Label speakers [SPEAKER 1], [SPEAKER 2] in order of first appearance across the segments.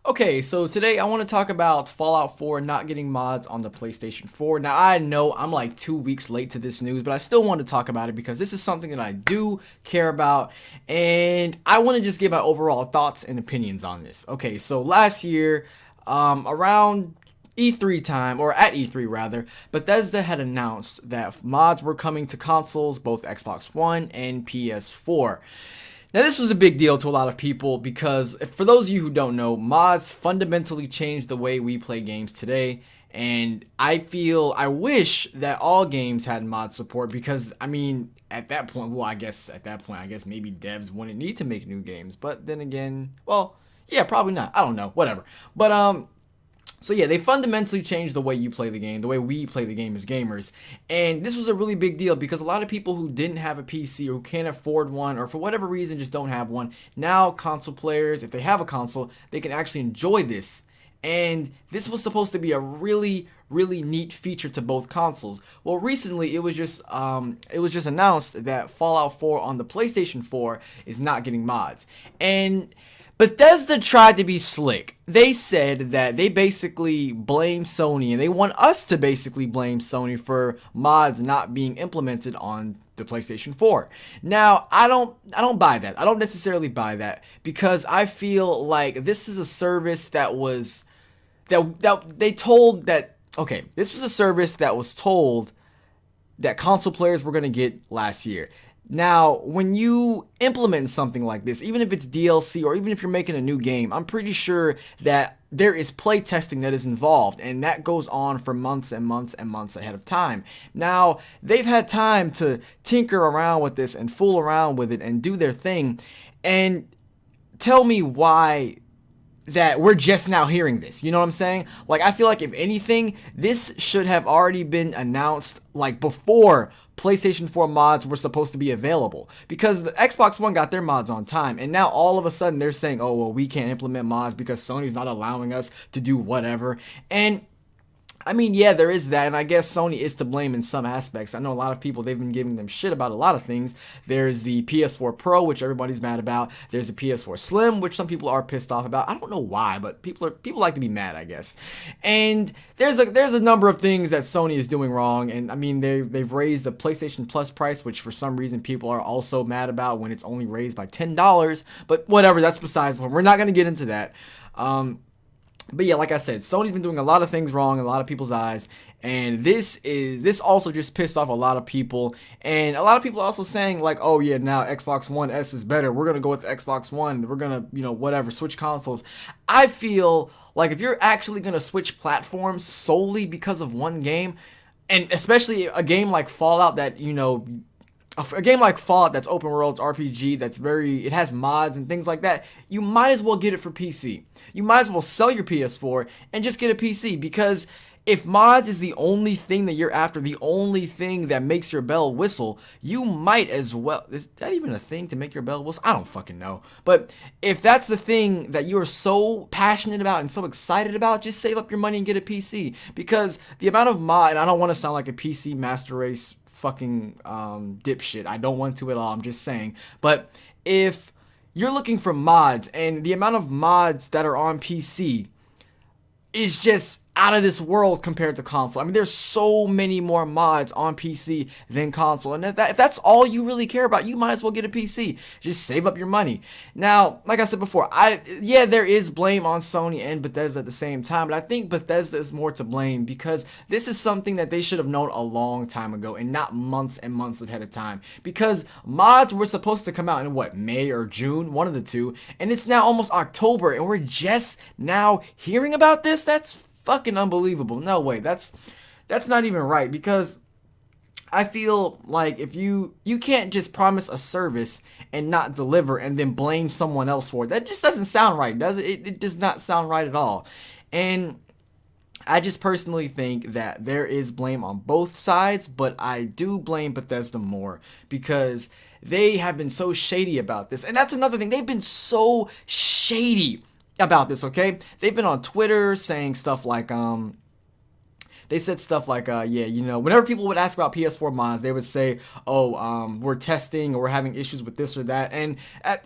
[SPEAKER 1] Okay, so today I want to talk about Fallout 4 not getting mods on the PlayStation 4. Now, I know I'm like 2 weeks late to this news, but I still want to talk about it because this is something that I do care about, and I want to just give my overall thoughts and opinions on this. Okay, so last year, around E3 time, or at E3 rather, Bethesda had announced that mods were coming to consoles, both Xbox One and PS4. Now, this was a big deal to a lot of people because, for those of you who don't know, mods fundamentally changed the way we play games today. And I wish that all games had mod support because, I mean, at that point, I guess maybe devs wouldn't need to make new games. But then again, well, yeah, probably not. I don't know, whatever. So yeah, they fundamentally changed the way you play the game, the way we play the game as gamers. And this was a really big deal because a lot of people who didn't have a PC or who can't afford one or for whatever reason just don't have one, now console players, if they have a console, they can actually enjoy this. And this was supposed to be a really, really neat feature to both consoles. Well, recently it was just announced that Fallout 4 on the PlayStation 4 is not getting mods. And Bethesda tried to be slick. They said that they basically blame Sony, and they want us to basically blame Sony for mods not being implemented on the PlayStation 4. Now, I don't buy that. I don't necessarily buy that because I feel like this is a service that was this was a service that was told that console players were going to get last year. Now, when you implement something like this, even if it's DLC or even if you're making a new game, I'm pretty sure that there is play testing that is involved, and that goes on for months and months and months ahead of time. Now, they've had time to tinker around with this and fool around with it and do their thing, and tell me why that we're just now hearing this. You know what I'm saying? Like, I feel like if anything, this should have already been announced like before PlayStation 4 mods were supposed to be available, because the Xbox One got their mods on time, and now all of a sudden they're saying, oh, well, we can't implement mods because Sony's not allowing us to do whatever. And I mean, yeah, there is that, and I guess Sony is to blame in some aspects. I know a lot of people, they've been giving them shit about a lot of things. There's the PS4 Pro, which everybody's mad about. There's the PS4 Slim, which some people are pissed off about. I don't know why, but people like to be mad, I guess. And there's a number of things that Sony is doing wrong, and I mean, they've raised the PlayStation Plus price, which for some reason people are also mad about when it's only raised by $10. But whatever, that's besides the point. We're not going to get into that. But yeah, like I said, Sony's been doing a lot of things wrong in a lot of people's eyes, and this also just pissed off a lot of people. And a lot of people are also saying like, oh yeah, now Xbox One S is better. We're gonna go with the Xbox One. We're gonna, whatever, switch consoles. I feel like if you're actually gonna switch platforms solely because of one game, and especially a game like Fallout that, a game like Fallout that's open world, RPG, it has mods and things like that, you might as well get it for PC. You might as well sell your PS4 and just get a PC, because if mods is the only thing that you're after, the only thing that makes your bell whistle, you might as well. Is that even a thing, to make your bell whistle? I don't fucking know. But if that's the thing that you're so passionate about and so excited about, just save up your money and get a PC. Because the amount of and I don't want to sound like a PC master race fucking dipshit. I don't want to at all. I'm just saying. But if you're looking for mods, and the amount of mods that are on PC is just out of this world compared to console. I mean, there's so many more mods on PC than console, and if that's all you really care about, you might as well get a PC. Just save up your money. Now, like I said before, there is blame on Sony and Bethesda at the same time, but I think Bethesda is more to blame because this is something that they should have known a long time ago and not months and months ahead of time, because mods were supposed to come out in May or June, one of the two, and it's now almost October and we're just now hearing about this. That's fucking unbelievable. No way. That's not even right, because I feel like if you can't just promise a service and not deliver and then blame someone else for it. That just doesn't sound right, does it? It does not sound right at all. And I just personally think that there is blame on both sides, but I do blame Bethesda more because they have been so shady about this. And that's another thing. They've been so shady about this, okay? They've been on Twitter saying stuff like, they said stuff like, yeah, you know, whenever people would ask about PS4 mods, they would say, oh, we're testing or we're having issues with this or that. And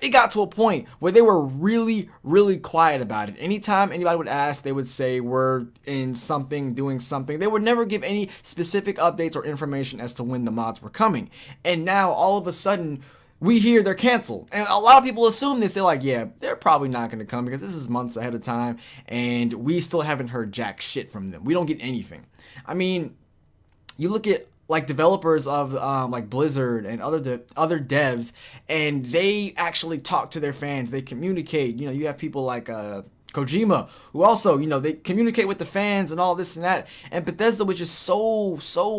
[SPEAKER 1] it got to a point where they were really, really quiet about it. Anytime anybody would ask, they would say we're in something, doing something. They would never give any specific updates or information as to when the mods were coming. And now all of a sudden, we hear they're canceled. And a lot of people assume this. They're like, yeah, they're probably not going to come because this is months ahead of time and we still haven't heard jack shit from them. We don't get anything. I mean, you look at like developers of like Blizzard and other devs, and they actually talk to their fans. They communicate. You know, you have people like Kojima, who also, you know, they communicate with the fans and all this and that. And Bethesda was just so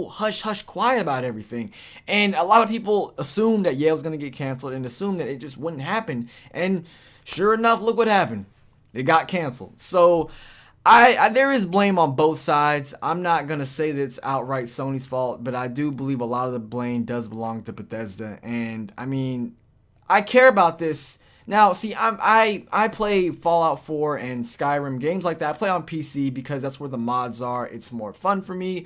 [SPEAKER 1] hush quiet about everything. And a lot of people assumed that Yale was going to get canceled and assumed that it just wouldn't happen. And sure enough, look what happened. It got canceled. So there is blame on both sides. I'm not going to say that it's outright Sony's fault, but I do believe a lot of the blame does belong to Bethesda. And I mean, I care about this. Now, see, I play Fallout 4 and Skyrim, games like that. I play on PC because that's where the mods are. It's more fun for me,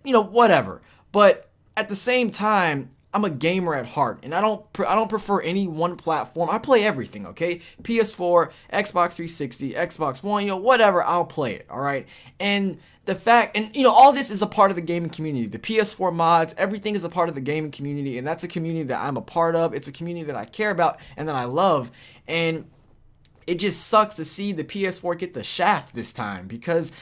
[SPEAKER 1] you know, whatever. But at the same time, I'm a gamer at heart, and I don't prefer any one platform. I play everything, okay? PS4, Xbox 360, Xbox One, you know, whatever. I'll play it, all right? And the fact, and you know, all this is a part of the gaming community. The PS4 mods, everything is a part of the gaming community, and that's a community that I'm a part of. It's a community that I care about and that I love. And it just sucks to see the PS4 get the shaft this time because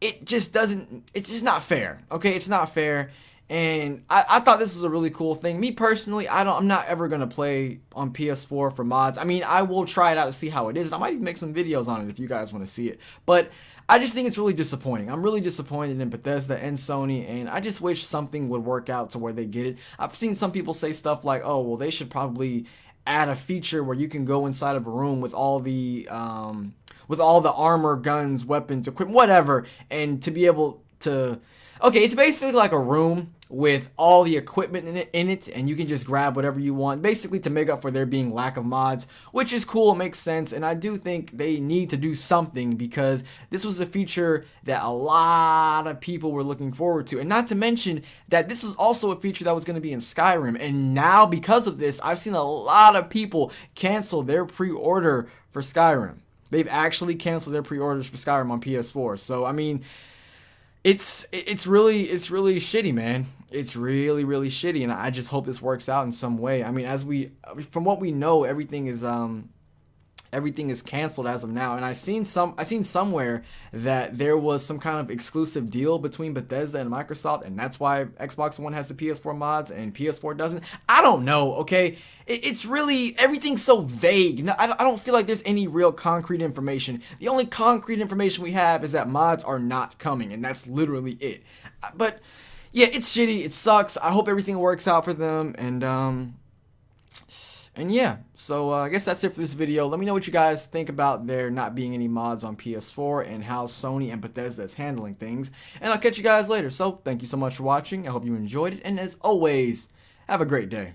[SPEAKER 1] it just doesn't, it's just not fair, okay? It's not fair. And I thought this was a really cool thing. Me personally, I'm not ever going to play on PS4 for mods. I mean, I will try it out to see how it is. And I might even make some videos on it if you guys want to see it. But I just think it's really disappointing. I'm really disappointed in Bethesda and Sony. And I just wish something would work out to where they get it. I've seen some people say stuff like, oh, well, they should probably add a feature where you can go inside of a room with all the armor, guns, weapons, equipment, whatever. And to be able to... Okay, it's basically like a room with all the equipment in it, and you can just grab whatever you want, basically to make up for there being lack of mods, which is cool, it makes sense, and I do think they need to do something because this was a feature that a lot of people were looking forward to, and not to mention that this was also a feature that was going to be in Skyrim, and now because of this, I've seen a lot of people cancel their pre-order for Skyrim. They've actually canceled their pre-orders for Skyrim on PS4, so I mean... It's really shitty, man. It's really shitty, and I just hope this works out in some way. I mean, from what we know, everything is canceled as of now. And I seen somewhere that there was some kind of exclusive deal between Bethesda and Microsoft, and that's why Xbox One has the PS4 mods and PS4 doesn't. I don't know, okay? It's really, everything's so vague. I don't feel like there's any real concrete information. The only concrete information we have is that mods are not coming, and that's literally it. But yeah, it's shitty. It sucks. I hope everything works out for them, and yeah, so I guess that's it for this video. Let me know what you guys think about there not being any mods on PS4 and how Sony and Bethesda is handling things. And I'll catch you guys later. So thank you so much for watching. I hope you enjoyed it. And as always, have a great day.